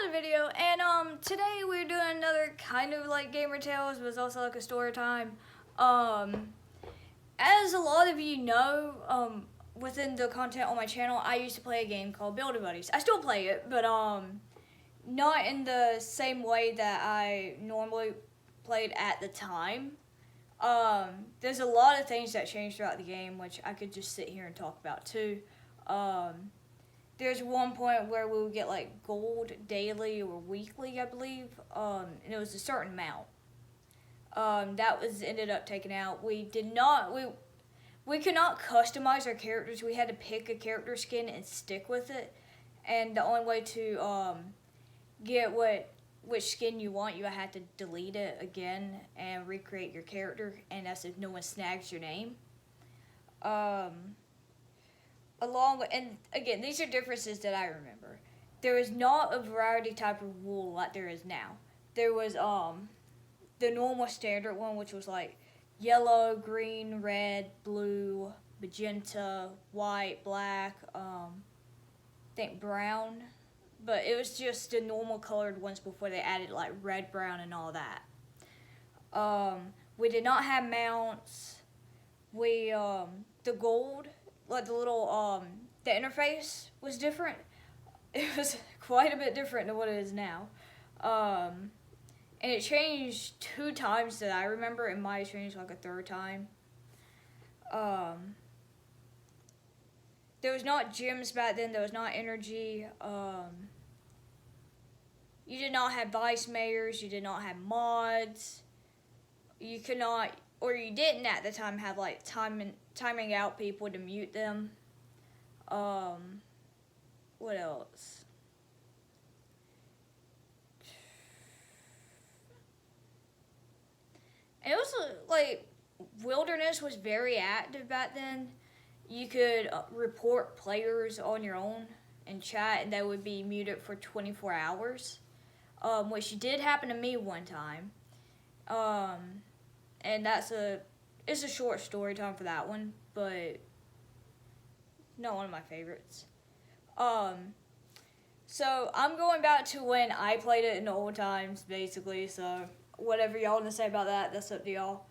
another video, and today we're doing another kind of like Gamer Tales, but it's also like a story time. As a lot of you know, within the content on my channel, I used to play a game called Builder Buddies. I still play it, but not in the same way that I normally played at the time. There's a lot of things that changed throughout the game, which I could just sit here and talk about too. There's one point where we would get like gold daily or weekly, I believe, and it was a certain amount. That was ended up taken out. We could not customize our characters. We had to pick a character skin and stick with it, and the only way to get which skin you want, you had to delete it again and recreate your character, and that's if no one snags your name. Along with, and again, these are differences that I remember. There was not a variety type of wool like there is now. There was the normal standard one, which was like yellow, green, red, blue, magenta, white, black, I think brown. But it was just the normal colored ones before they added like red, brown, and all that. We did not have mounts. The gold, like the little, the interface was different. It was quite a bit different than what it is now. And it changed 2 times that I remember. It might have changed like a 3rd time. There was not gems back then. There was not energy. You did not have vice mayors. You did not have mods. You could not, or you didn't at the time, have like timing out people to mute them. What else? And it was like Wilderness was very active back then. You could report players on your own in chat, and they would be muted for 24 hours, which did happen to me one time. And it's a short story time for that one, but not one of my favorites. So I'm going back to when I played it in the old times, basically. So whatever y'all want to say about that, that's up to y'all.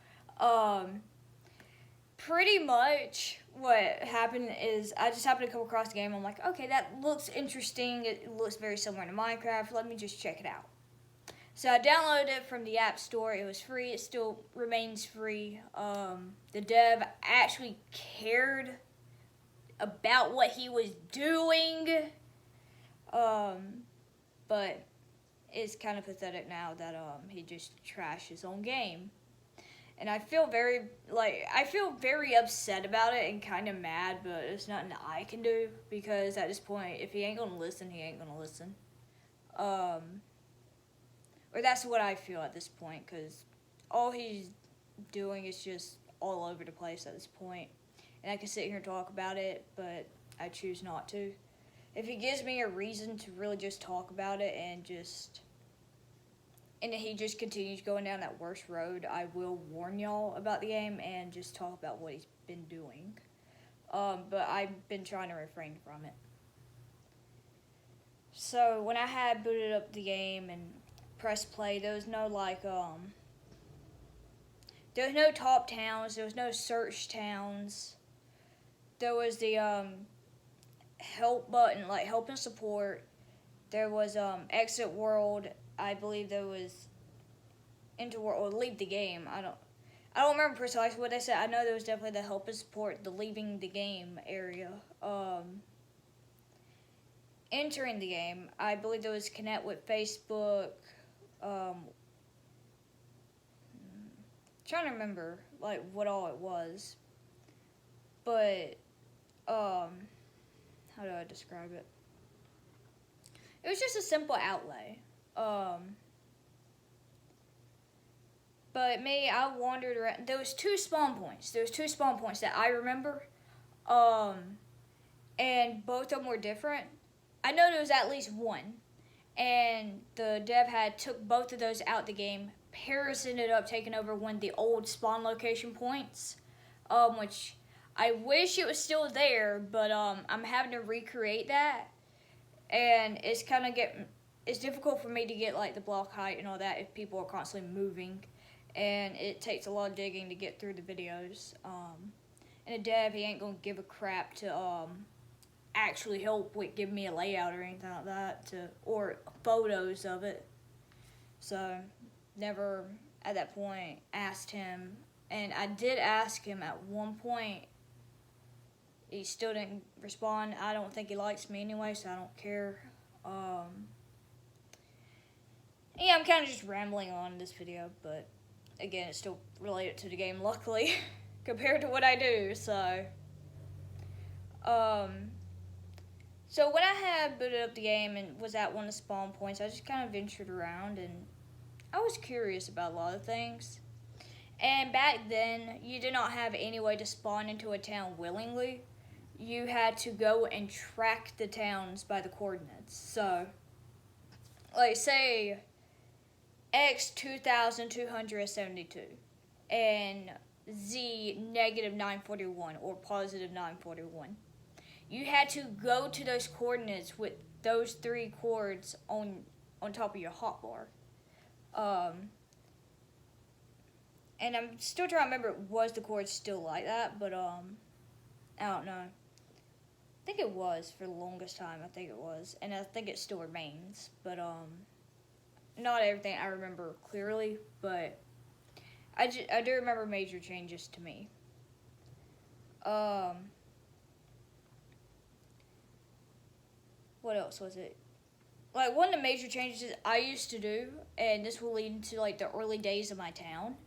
Pretty much what happened is I just happened to come across the game. I'm like, okay, that looks interesting. It looks very similar to Minecraft. Let me just check it out. So I downloaded it from the App Store. It was free. It still remains free. The dev actually cared about what he was doing. But it's kind of pathetic now that he just trashed his own game. And I feel very upset about it and kind of mad, but it's nothing I can do, because at this point, if he ain't gonna listen, he ain't gonna listen. Or that's what I feel at this point, because all he's doing is just all over the place at this point. And I can sit here and talk about it, but I choose not to. If he gives me a reason to really just talk about it and he just continues going down that worst road, I will warn y'all about the game and just talk about what he's been doing. But I've been trying to refrain from it. So when I had booted up the game and pressed play, there was no there was no top towns, there was no search towns. There was the help button, like help and support. There was exit world. I believe there was enter world or leave the game. I don't remember precisely what they said. I know there was definitely the help and support, the leaving the game area. Entering the game, I believe there was connect with Facebook. Trying to remember like what all it was, but how do I describe it? It was just a simple outlay. But me, I wandered around. There was 2 spawn points. There was 2 spawn points that I remember. And both of them were different. I know there was at least one. And the dev had took both of those out the game. Paris ended up taking over one of the old spawn location points, which I wish it was still there, but I'm having to recreate that. And it's kind of it's difficult for me to get like the block height and all that if people are constantly moving, and it takes a lot of digging to get through the videos. And a dev, he ain't gonna give a crap to actually help with give me a layout or anything like that, or photos of it. So never at that point asked him, and I did ask him at one point. He still didn't respond. I don't think he likes me anyway, so I don't care. Yeah, I'm kind of just rambling on this video, but again, it's still related to the game, luckily, compared to what I do, so. So when I had booted up the game and was at one of the spawn points, I just kind of ventured around, and I was curious about a lot of things. And back then, you did not have any way to spawn into a town willingly. You had to go and track the towns by the coordinates. So, like, say, X 2272 and Z negative 941 or positive 941. You had to go to those coordinates with those 3 chords on top of your hotbar. And I'm still trying to remember, was the chord still like that, but I don't know. I think it was for the longest time. I think it was, and I think it still remains. But not everything I remember clearly, but I do remember major changes to me. What else was it? Like, one of the major changes I used to do, and this will lead into like the early days of my town.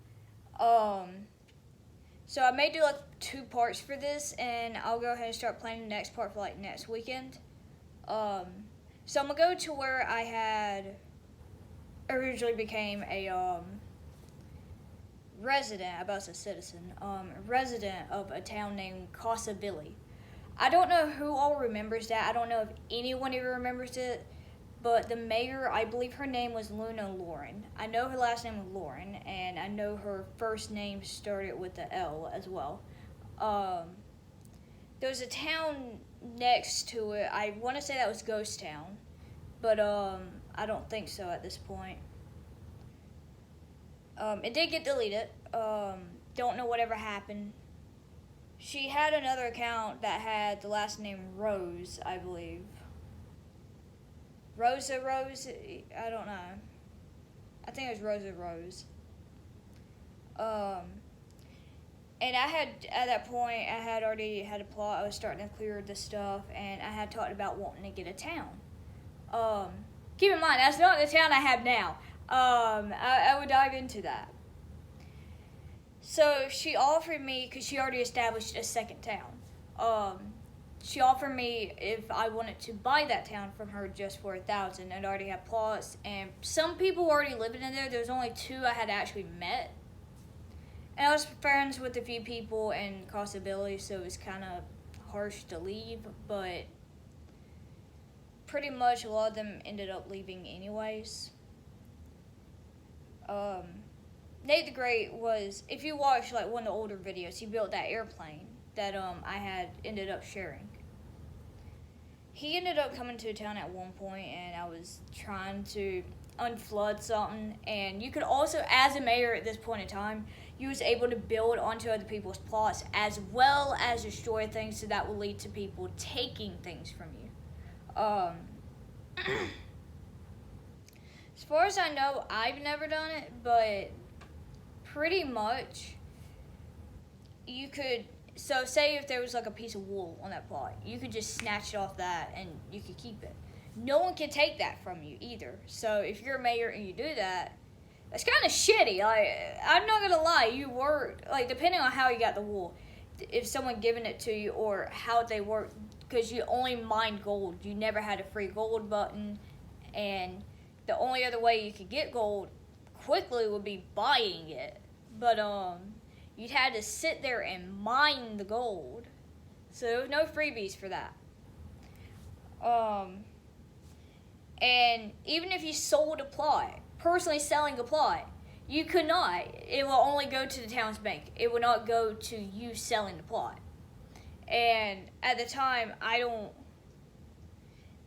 So I may do like 2 parts for this, and I'll go ahead and start planning the next part for like next weekend. So I'm gonna go to where I had originally became a resident, I was a citizen, resident of a town named Cassaville. I don't know who all remembers that. I don't know if anyone even remembers it. But the mayor, I believe her name was Luna Lauren. I know her last name was Lauren, and I know her first name started with the L as well. There was a town next to it. I want to say that was Ghost Town, but I don't think so at this point. It did get deleted. Don't know whatever happened. She had another account that had the last name Rose, I believe. Rosa Rose? I don't know. I think it was Rosa Rose. And I had, at that point, I had already had a plot. I was starting to clear this stuff, and I had talked about wanting to get a town. Keep in mind, that's not the town I have now. I would dive into that. So she offered me, because she already established a second town. She offered me if I wanted to buy that town from her just for $1,000. I'd already had plots, and some people were already living in there. There was only 2 I had actually met. And I was friends with a few people in Cassaville, so it was kind of harsh to leave, but pretty much a lot of them ended up leaving anyways. Nate the Great was, if you watch like one of the older videos, he built that airplane that I had ended up sharing. He ended up coming to town at one point, and I was trying to unflood something, and you could also, as a mayor at this point in time, you was able to build onto other people's plots as well as destroy things, so that will lead to people taking things from you. As far as I know, I've never done it, but pretty much you could, so say if there was like a piece of wool on that plot, you could just snatch it off that and you could keep it. No one can take that from you either. So if you're a mayor and you do that, that's kind of shitty. Like, I'm not gonna lie, you worked, like, depending on how you got the wool, if someone giving it to you or how they worked, because you only mined gold. You never had a free gold button, and the only other way you could get gold quickly would be buying it. But you'd had to sit there and mine the gold, so there was no freebies for that. And even if you sold a plot, personally selling a plot, you could not. It will only go to the town's bank. It will not go to you selling the plot. And at the time,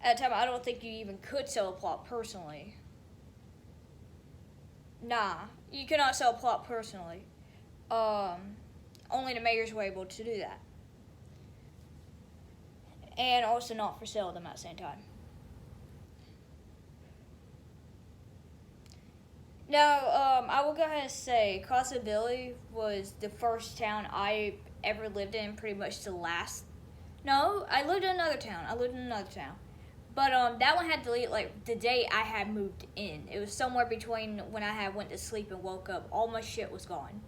At the time, I don't think you even could sell a plot personally. Nah, you cannot sell a plot personally. Only the mayors were able to do that. And also not for sale them at the same time. Now, I will go ahead and say Casa Billy was the first town I ever lived in, pretty much the last. No, I lived in another town. But that one had deleted like the day I had moved in. It was somewhere between when I had went to sleep and woke up. All my shit was gone.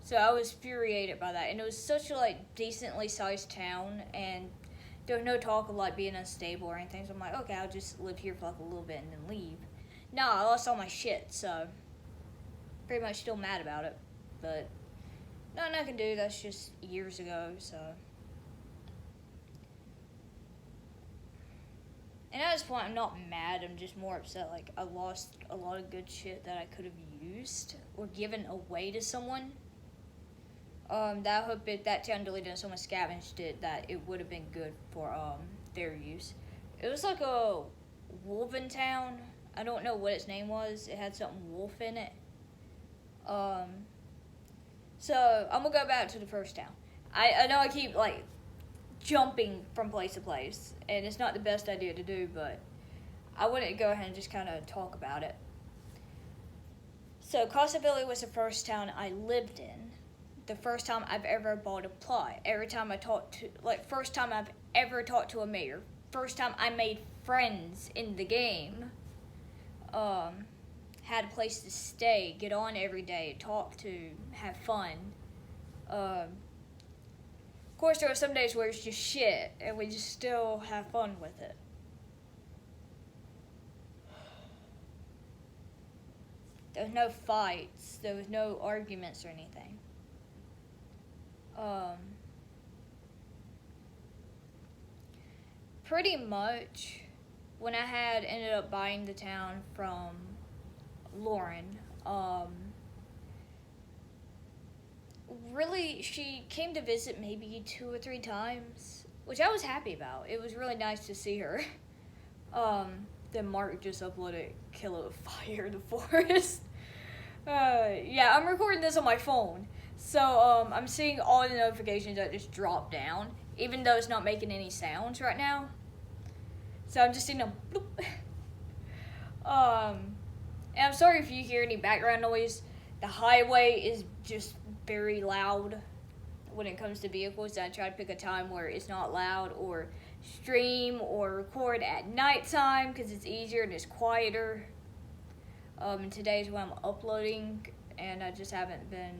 So I was infuriated by that. And it was such a like decently sized town, and there was no talk of like being unstable or anything. So I'm like, okay, I'll just live here for like a little bit and then leave. No, I lost all my shit, so pretty much still mad about it. But nothing I can do. That's just years ago, so. And at this point, I'm not mad. I'm just more upset. Like, I lost a lot of good shit that I could have used or given away to someone. That I hope if that town deleted and someone scavenged it, that it would have been good for their use. It was like a wolven town. I don't know what its name was. It had something wolf in it. So I'm gonna go back to the first town. I know I keep like jumping from place to place, and it's not the best idea to do, but I wanted to go ahead and just kind of talk about it. So Casa Billy was the first town I lived in. The first time I've ever bought a plot. Every time I talked to, like, first time I've ever talked to a mayor. First time I made friends in the game. Had a place to stay, get on every day, talk to, have fun. Of course, there were some days where it's just shit, and we just still have fun with it. There was no fights, there was no arguments or anything. Pretty much, when I had ended up buying the town from Lauren, really, she came to visit maybe 2 or 3 times, which I was happy about. It was really nice to see her. Then Mark just uploaded Kill of Fire the Forest. Yeah, I'm recording this on my phone, so I'm seeing all the notifications that just drop down, even though it's not making any sounds right now. So I'm just seeing them bloop. And I'm sorry if you hear any background noise. The highway is just very loud when it comes to vehicles. I try to pick a time where it's not loud, or stream or record at nighttime because it's easier and it's quieter. And today's when I'm uploading, and I just haven't been,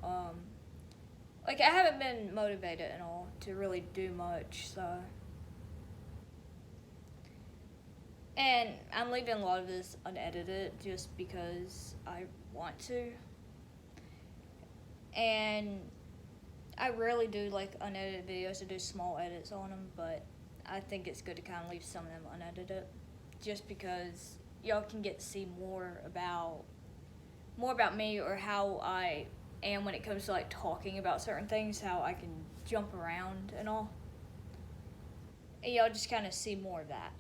I haven't been motivated at all to really do much, so. And I'm leaving a lot of this unedited just because I want to. And I rarely do like unedited videos. I do small edits on them, but I think it's good to kind of leave some of them unedited, just because y'all can get to see more about me, or how I am when it comes to like talking about certain things, how I can jump around and all. And y'all just kind of see more of that.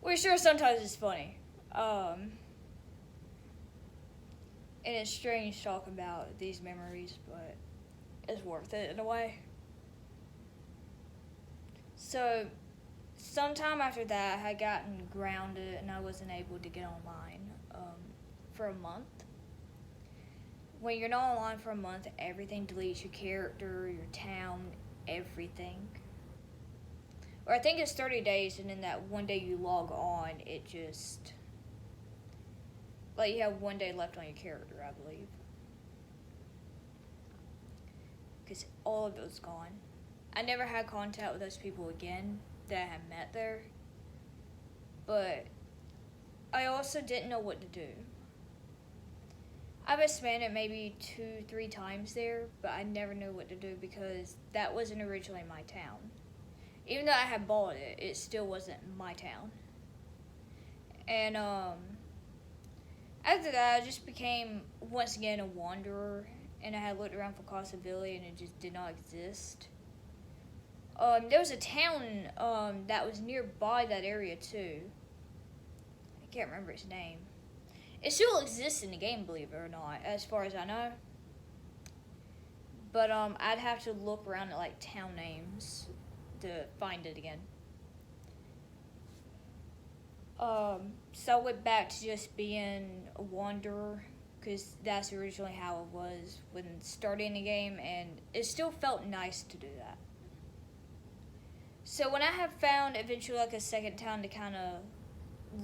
Which sure sometimes it's funny. And it's strange talking about these memories, but it's worth it in a way. So, sometime after that, I had gotten grounded and I wasn't able to get online for a month. When you're not online for a month, everything deletes: your character, your town, everything. Or I think it's 30 days, and then that one day you log on, it just, like, you have 1 day left on your character, I believe. Because all of it was gone. I never had contact with those people again that I had met there. But I also didn't know what to do. I've expanded maybe 2-3 times there, but I never knew what to do because that wasn't originally my town. Even though I had bought it, it still wasn't my town. And after that, I just became, once again, a wanderer. And I had looked around for Casa Billy, and it just did not exist. There was a town that was nearby that area too. I can't remember its name. It still exists in the game, believe it or not, as far as I know. But I'd have to look around at like town names to find it again. So I went back to just being a wanderer because that's originally how it was when starting the game, and it still felt nice to do that. So when I have found eventually like a second town to kind of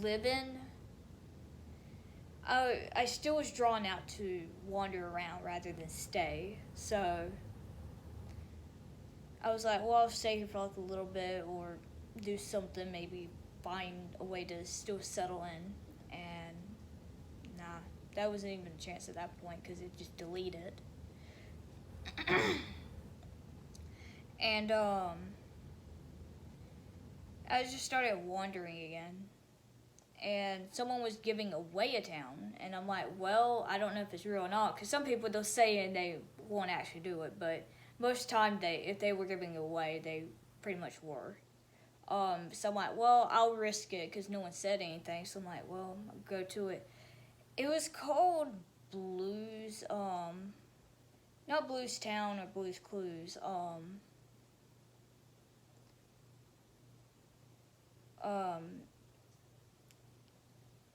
live in, I still was drawn out to wander around rather than stay. So I was like, well, I'll stay here for like a little bit or do something, maybe find a way to still settle in. And nah, that wasn't even a chance at that point because it just deleted. And I just started wandering again. And someone was giving away a town, and I'm like, well, I don't know if it's real or not, because some people they'll say and they won't actually do it, but most of the time if they were giving it away, they pretty much were. So I'm like, well, I'll risk it because no one said anything. So I'm like, well, I'll go to it. It was called Blues, not Blues Town or Blues Clues. Um,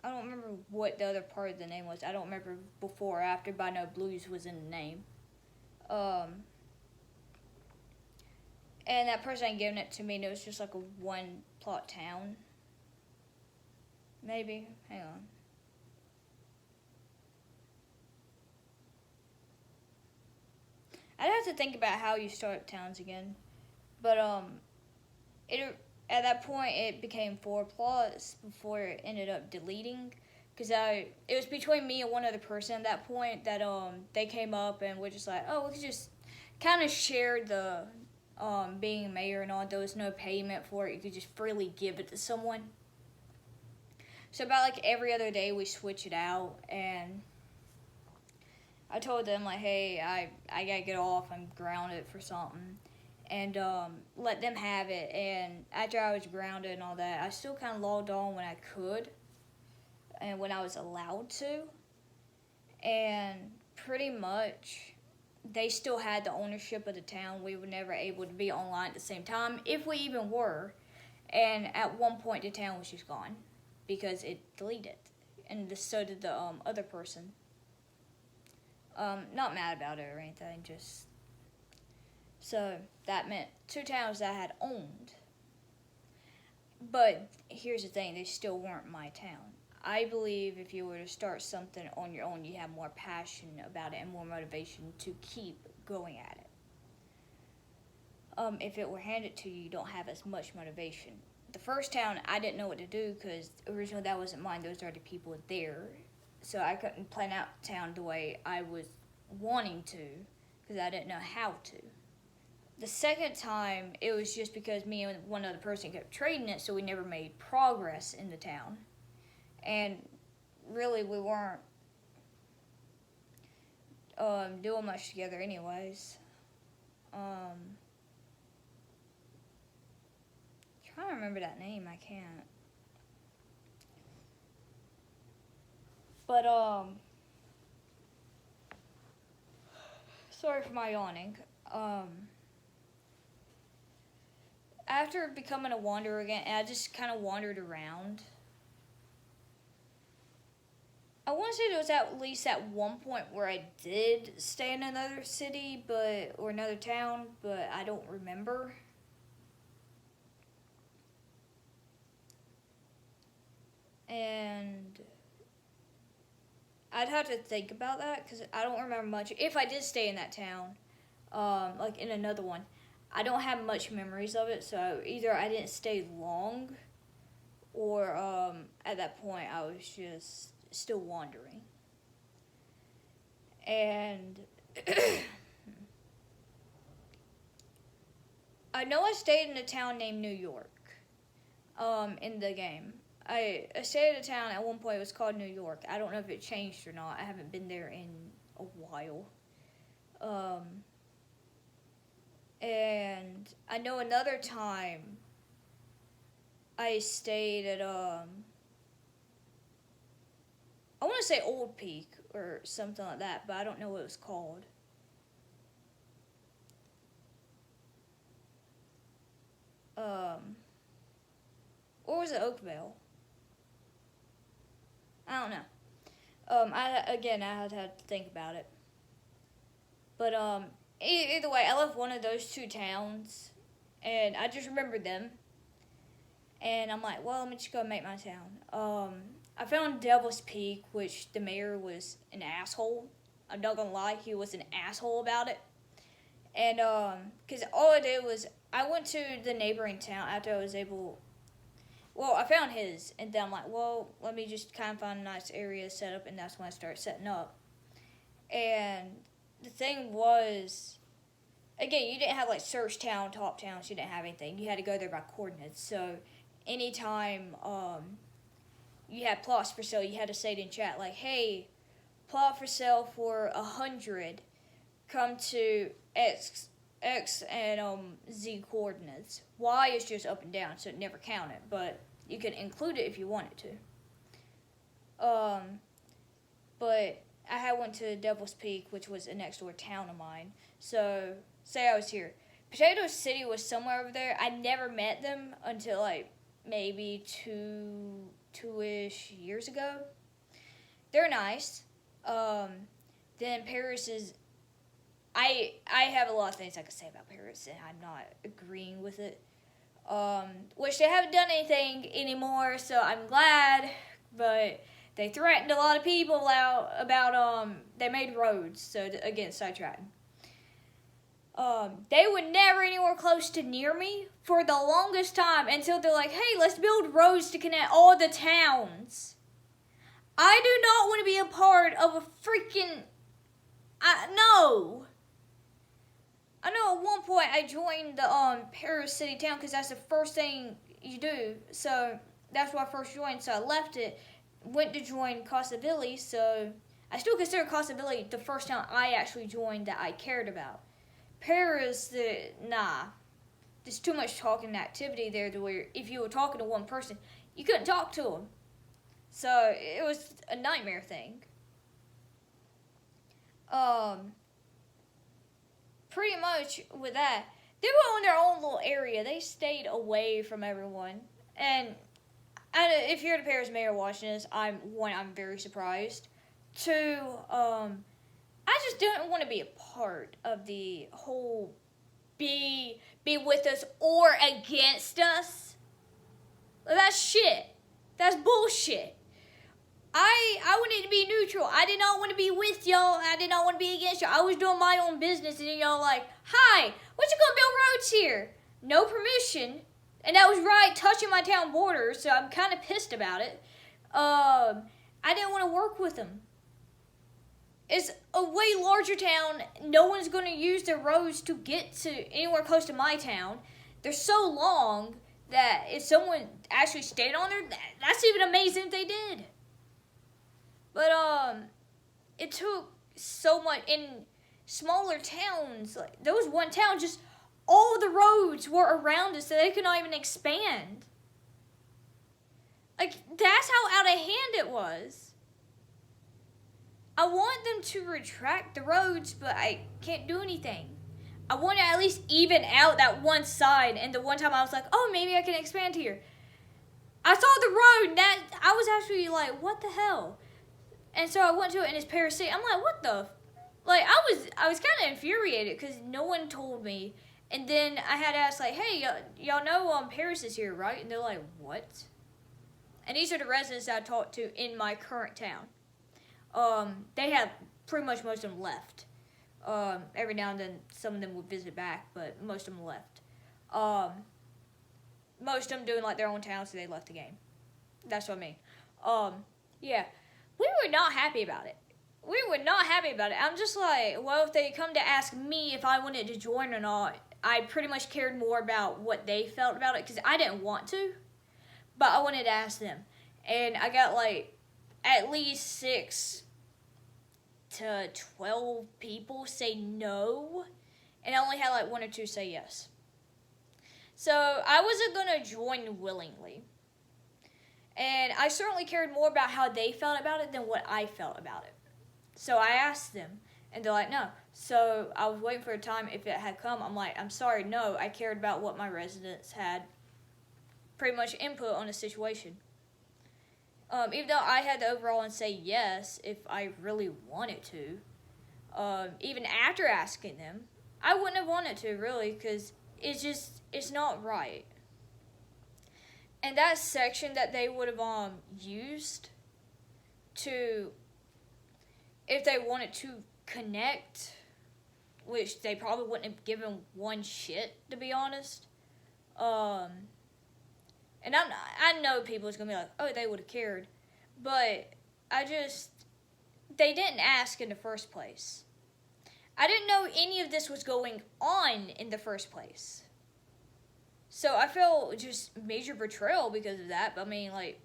I don't remember what the other part of the name was. I don't remember before or after, but I know Blues was in the name. Um, and that person had given it to me, and it was just like a one plot town. Maybe. Hang on. I'd have to think about how you start towns again. But it at that point it became 4 plots before it ended up deleting. Cause it was between me and one other person at that point that they came up and we're just like, oh, we could just kind of share the being mayor and all. There was no payment for it. You could just freely give it to someone. So about like every other day we switch it out, and I told them like, hey, I gotta get off. I'm grounded for something, and let them have it. And after I was grounded and all that, I still kind of logged on when I could, and when I was allowed to, and pretty much they still had the ownership of the town. We were never able to be online at the same time, if we even were. And at one point, the town was just gone because it deleted, and so did the other person. Not mad about it or anything, just so that meant 2 towns that I had owned. But here's the thing: they still weren't my town. I believe if you were to start something on your own, you have more passion about it and more motivation to keep going at it. If it were handed to you, you don't have as much motivation. The first town, I didn't know what to do because originally that wasn't mine. There was already people there. So I couldn't plan out the town the way I was wanting to because I didn't know how to. The second time, it was just because me and one other person kept trading it, so we never made progress in the town. And really, we weren't doing much together anyways. Trying to remember that name, I can't. But sorry for my yawning. After becoming a wanderer again, I just kind of wandered around. I want to say there was at least at one point where I did stay in another city, or another town, but I don't remember. And I'd have to think about that because I don't remember much. If I did stay in that town, like in another one, I don't have much memories of it. So either I didn't stay long, or at that point I was just still wandering. And I know I stayed in a town named New York in the game. I stayed in a town at one point. It was called New York. I don't know if it changed or not. I haven't been there in a while. And I know another time I stayed at I want to say Old Peak or something like that, but I don't know what it was called. Or was it Oakville? I don't know. I had to think about it. But either way, I left one of those two towns, and I just remembered them. And I'm like, well, let me just go make my town. I found Devil's Peak, which the mayor was an asshole. I'm not gonna lie, he was an asshole about it. And cause all I did was I went to the neighboring town after I was able. Well, I found his, and then I'm like, well, let me just kind of find a nice area to set up, and that's when I started setting up. And the thing was, again, you didn't have like search town, top towns. You didn't have anything. You had to go there by coordinates. So anytime you had plots for sale, you had to say it in chat like, "Hey, plot for sale for 100. Come to X and Z coordinates. Y is just up and down, so it never counted, but you could include it if you wanted to. But I had went to Devil's Peak, which was a next door town of mine. So say I was here. Potato City was somewhere over there. I never met them until like maybe two-ish years ago. They're nice. Then Paris is. I have a lot of things I could say about Paris, and I'm not agreeing with it. Which they haven't done anything anymore, so I'm glad. But they threatened a lot of people out about they made roads. So again, sidetracking. They were never anywhere close to near me for the longest time until they're like, hey, let's build roads to connect all the towns. I do not want to be a part of a freaking. No. I know at one point I joined the Paris City town because that's the first thing you do. So that's why I first joined. So I left it, went to join Costavilli. So I still consider Costavilli the first town I actually joined that I cared about. Paris, nah. There's too much talking and activity there to where if you were talking to one person, you couldn't talk to them. So it was a nightmare thing. Pretty much with that, they were on their own little area. They stayed away from everyone. And if you're the Paris mayor watching this, I'm very surprised. Two, I just didn't want to be a part of the whole be with us or against us. That's shit. That's bullshit. I wanted to be neutral. I did not want to be with y'all. I did not want to be against y'all. I was doing my own business, and y'all like, hi, what you gonna build roads here? No permission. And that was right, touching my town border, so I'm kind of pissed about it. I didn't want to work with them. It's a way larger town. No one's going to use their roads to get to anywhere close to my town. They're so long that if someone actually stayed on there, that's even amazing if they did. But it took so much in smaller towns. Like there was one town, just all the roads were around us, so they could not even expand. Like that's how out of hand it was. I want them to retract the roads, but I can't do anything. I want to at least even out that one side. And the one time I was like, oh, maybe I can expand here. I saw the road. That I was actually like, what the hell? And so I went to it in its Paris City. I'm like, what the? Like, I was kind of infuriated because no one told me. And then I had asked, like, hey, y'all know Paris is here, right? And they're like, what? And these are the residents I talked to in my current town. They have pretty much most of them left. Every now and then some of them would visit back, but most of them left. Most of them doing like their own town, so they left the game. That's what I mean. Yeah. We were not happy about it. I'm just like, well, if they come to ask me if I wanted to join or not, I pretty much cared more about what they felt about it, because I didn't want to, but I wanted to ask them. And I got like at least 6 to 12 people say no. and I only had like 1 or 2 say yes. So I wasn't gonna join willingly. And I certainly cared more about how they felt about it than what I felt about it. So I asked them, and they're like, no. So I was waiting for a time if it had come. I'm like, I'm sorry, no. I cared about what my residents had pretty much input on the situation. Even though I had to overall and say yes if I really wanted to, even after asking them, I wouldn't have wanted to, really, because it's not right. And that section that they would have used to, if they wanted to connect, which they probably wouldn't have given one shit, to be honest. And I know people is gonna be like, oh, they would have cared, but they didn't ask in the first place. I didn't know any of this was going on in the first place. So I felt just major betrayal because of that. But I mean, like,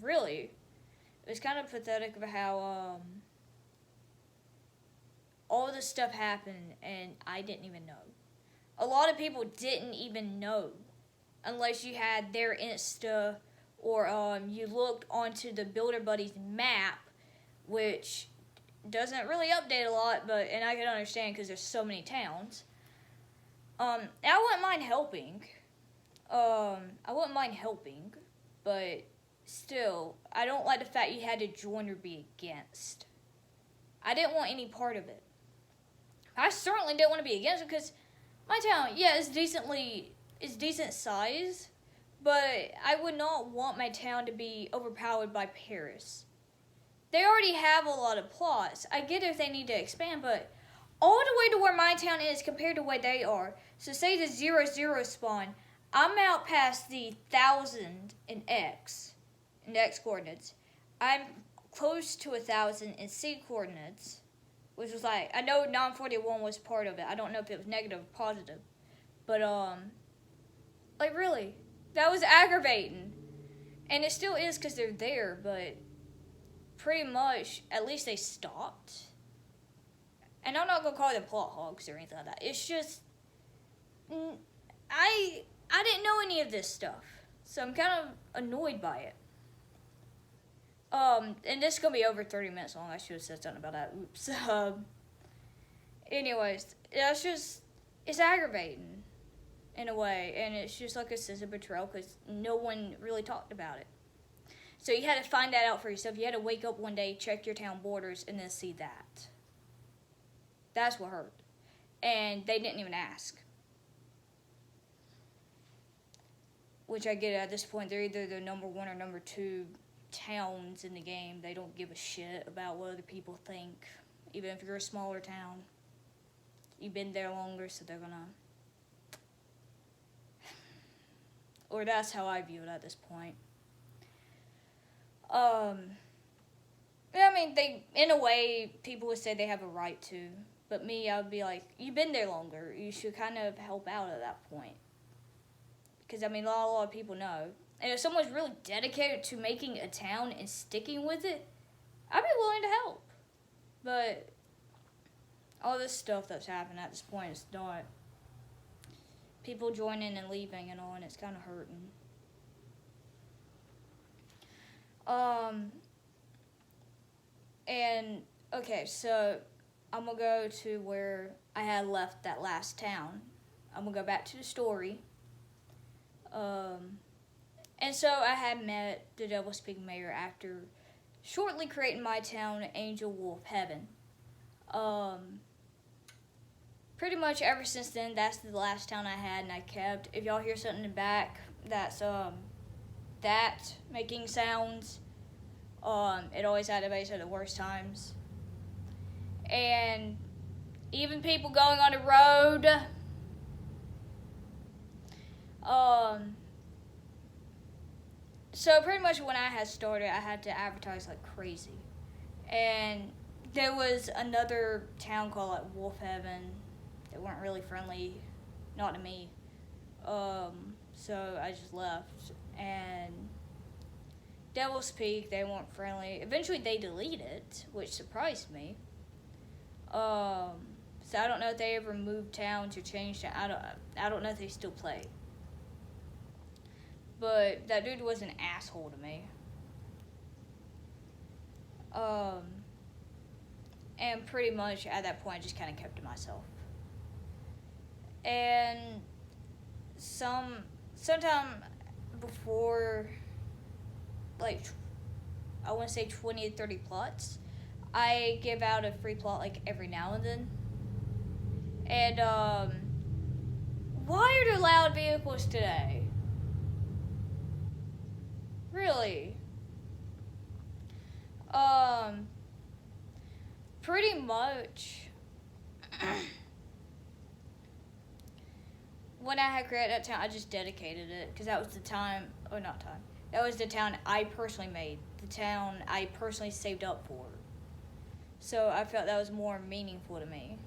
really, it was kind of pathetic of how all this stuff happened and I didn't even know. A lot of people didn't even know unless you had their Insta or you looked onto the Builder Buddies map, which doesn't really update a lot, and I can understand because there's so many towns. I wouldn't mind helping. But still, I don't like the fact you had to join or be against. I didn't want any part of it. I certainly didn't want to be against it because my town, yeah, is decent size, but I would not want my town to be overpowered by Paris. They already have a lot of plots. I get if they need to expand, but all the way to where my town is compared to where they are. So say the 0-0 spawn, I'm out past the 1,000 in X coordinates. I'm close to 1,000 in C coordinates, which was like, I know 941 was part of it. I don't know if it was negative or positive. But, like, really, that was aggravating. And it still is because they're there, but pretty much, at least they stopped. And I'm not going to call them plot hogs or anything like that. It's just, I didn't know any of this stuff. So I'm kind of annoyed by it. And this is going to be over 30 minutes long. I should have said something about that. Oops. Anyways, it's aggravating in a way. And it's just like a sense of betrayal because no one really talked about it. So you had to find that out for yourself. You had to wake up one day, check your town borders, and then see that. That's what hurt. And they didn't even ask. Which I get at this point, they're either the number 1 or number 2 towns in the game. They don't give a shit about what other people think. Even if you're a smaller town. You've been there longer, so they're gonna... Or that's how I view it at this point. I mean, in a way, people would say they have a right to. But me, I would be like, you've been there longer. You should kind of help out at that point. Because, I mean, a lot of people know. And if someone's really dedicated to making a town and sticking with it, I'd be willing to help. But all this stuff that's happened at this point is not. People joining and leaving and all, and it's kind of hurting. And, okay, so I'm going to go to where I had left that last town. I'm going to go back to the story. And so I had met the Devil Speak Mayor after shortly creating my town, Angel Wolf Heaven. Pretty much ever since then, that's the last town I had and I kept. If y'all hear something in the back, that's, that making sounds. It always activates at the worst times. And even people going on the road, so pretty much when I had started, I had to advertise like crazy. And there was another town called like Wolf Heaven. They weren't really friendly, not to me. So I just left. And Devil's Peak, they weren't friendly. Eventually they deleted it, which surprised me. So I don't know if they ever moved towns or changed it. I don't know if they still play. But that dude was an asshole to me. And pretty much at that point I just kind of kept to myself. And sometime before, like, I want to say 20 to 30 plots, I give out a free plot like every now and then. And why are there loud vehicles today? Really? Pretty much when I had created that town, I just dedicated it because that was the time, or not time, that was the town I personally made, the town I personally saved up for. So I felt that was more meaningful to me.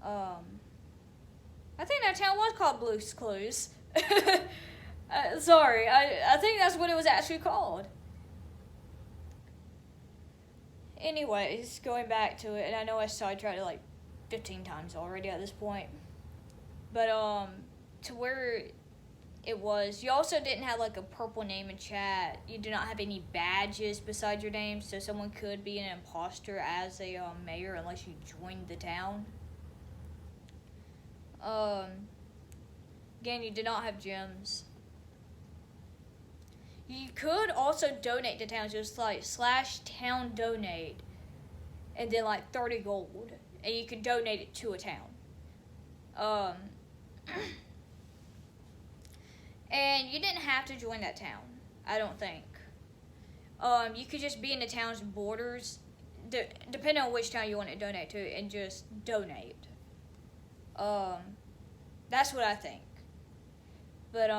I think that town was called Blue's Clues. Sorry, I think that's what it was actually called. Anyways, going back to it, and I know I sidetracked it like 15 times already at this point. But, to where it was, you also didn't have like a purple name in chat. You do not have any badges beside your name, so someone could be an imposter as a mayor unless you joined the town. Again, you did not have gyms. You could also donate to towns, just like /town donate, and then like 30 gold, and you could donate it to a town. And you didn't have to join that town, I don't think. You could just be in the town's borders, depending on which town you want to donate to, and just donate. That's what I think. But,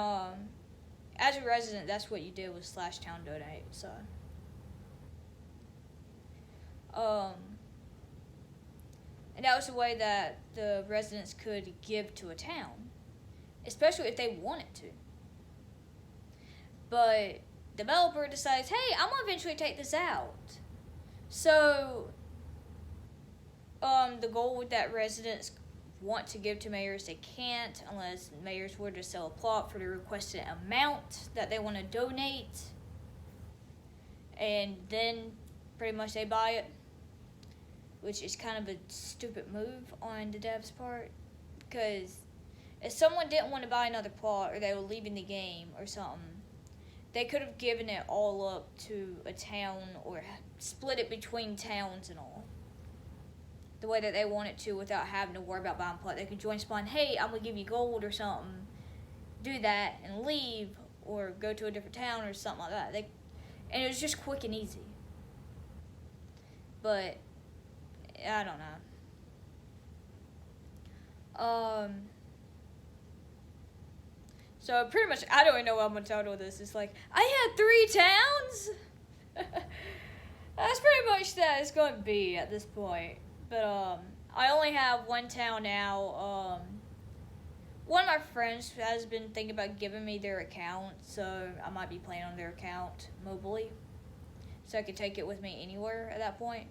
as a resident, that's what you did with /town donate, so. And that was the way that the residents could give to a town, especially if they wanted to. But the developer decides, hey, I'm gonna eventually take this out. So, the goal with that residents want to give to mayors, they can't unless mayors were to sell a plot for the requested amount that they want to donate, and then pretty much they buy it, which is kind of a stupid move on the devs' part, because if someone didn't want to buy another plot or they were leaving the game or something, they could have given it all up to a town or split it between towns and all, the way that they wanted to, without having to worry about buying plot. They could join spawn, hey, I'm going to give you gold or something, do that, and leave, or go to a different town or something like that. And it was just quick and easy. But, I don't know. So pretty much, I don't even know what I'm going to title this. It's like, I had 3 towns? That's pretty much that it's going to be at this point. But, I only have 1 town now. One of my friends has been thinking about giving me their account, so I might be playing on their account mobilely, so I could take it with me anywhere at that point.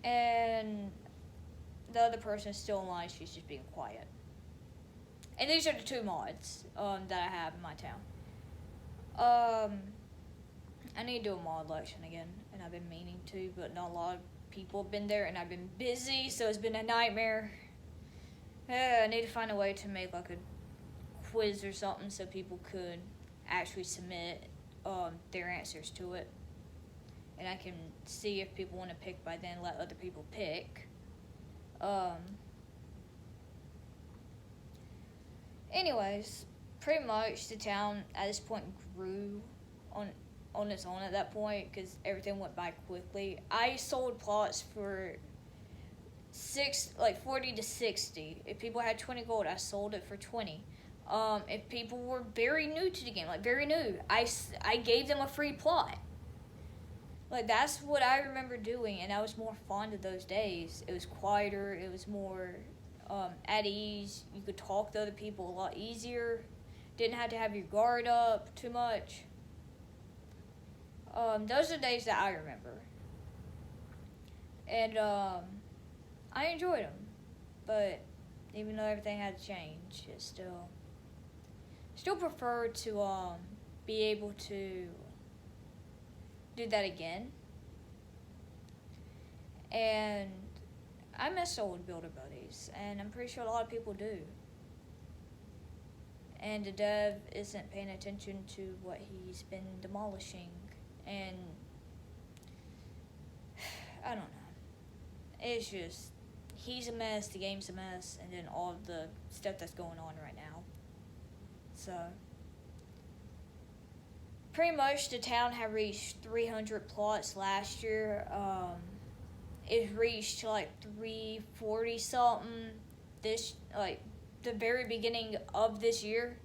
And the other person is still online, she's just being quiet. And these are the 2 mods, that I have in my town. I need to do a mod election again, and I've been meaning to, but not a lot of people have been there, and I've been busy, so it's been a nightmare. I need to find a way to make like a quiz or something so people could actually submit their answers to it, and I can see if people want to pick by then, let other people pick. Anyways, pretty much the town at this point grew on its own at that point because everything went by quickly. I sold plots for 40 to 60. If people had 20 gold, I sold it for 20. If people were very new to the game, like very new, I gave them a free plot. Like, that's what I remember doing, and I was more fond of those days. It was quieter, it was more at ease. You could talk to other people a lot easier. Didn't have to have your guard up too much. Those are the days that I remember. and I enjoyed them. But even though everything had to change, it's still prefer to be able to do that again. And I miss old builder buddies, and I'm pretty sure a lot of people do. And the dev isn't paying attention to what he's been demolishing, and I don't know. It's just he's a mess, the game's a mess, and then all of the stuff that's going on right now. So pretty much the town had reached 300 plots last year. It reached like 340 something this like the very beginning of this year.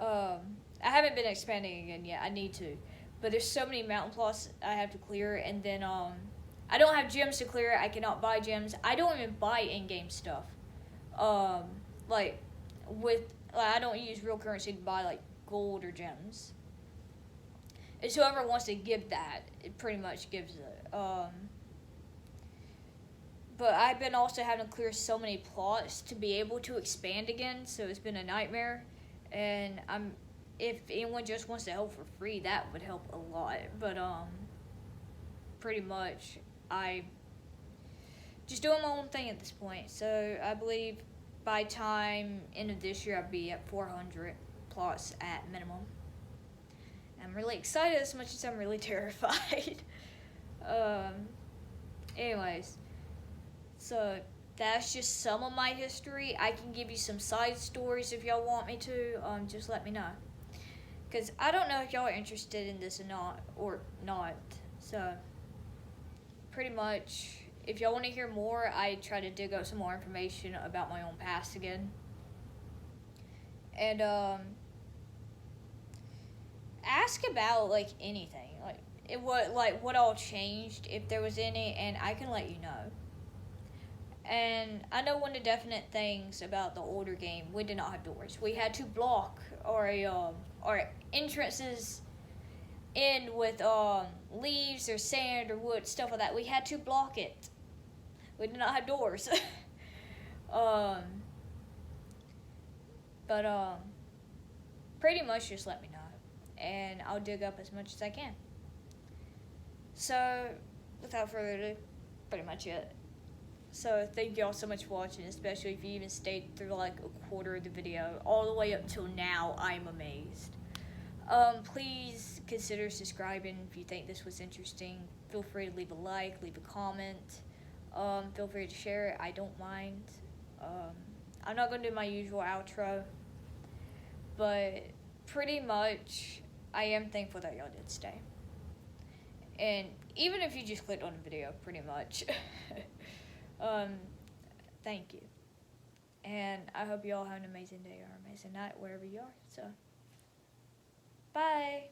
I haven't been expanding again yet. I need to, but there's so many mountain plots I have to clear, and then I don't have gems to clear. I cannot buy gems. I don't even buy in-game stuff. Like I don't use real currency to buy like gold or gems. It's whoever wants to give that, it pretty much gives it. But I've been also having to clear so many plots to be able to expand again, so it's been a nightmare. And if anyone just wants to help for free, that would help a lot. But pretty much I just doing my own thing at this point. So I believe by time end of this year I'll be at 400 plots at minimum. I'm really excited as much as I'm really terrified. Anyways, so that's just some of my history. I can give you some side stories if y'all want me to. Just let me know. Because I don't know if y'all are interested in this or not. So, pretty much, if y'all want to hear more, I try to dig up some more information about my own past again. And, ask about, like, anything. What all changed, if there was any, and I can let you know. And I know one of the definite things about the older game, we did not have doors. We had to block our entrances in with leaves or sand or wood, stuff like that. We had to block it. We did not have doors. But pretty much just let me know, and I'll dig up as much as I can. So, without further ado, pretty much it. So thank you all so much for watching, especially if you even stayed through like a quarter of the video. All the way up till now, I'm amazed. Please consider subscribing if you think this was interesting. Feel free to leave a like, leave a comment. Feel free to share it, I don't mind. I'm not going to do my usual outro, but pretty much I am thankful that y'all did stay. And even if you just clicked on the video, pretty much. Thank you. And I hope you all have an amazing day or amazing night, wherever you are. So, bye.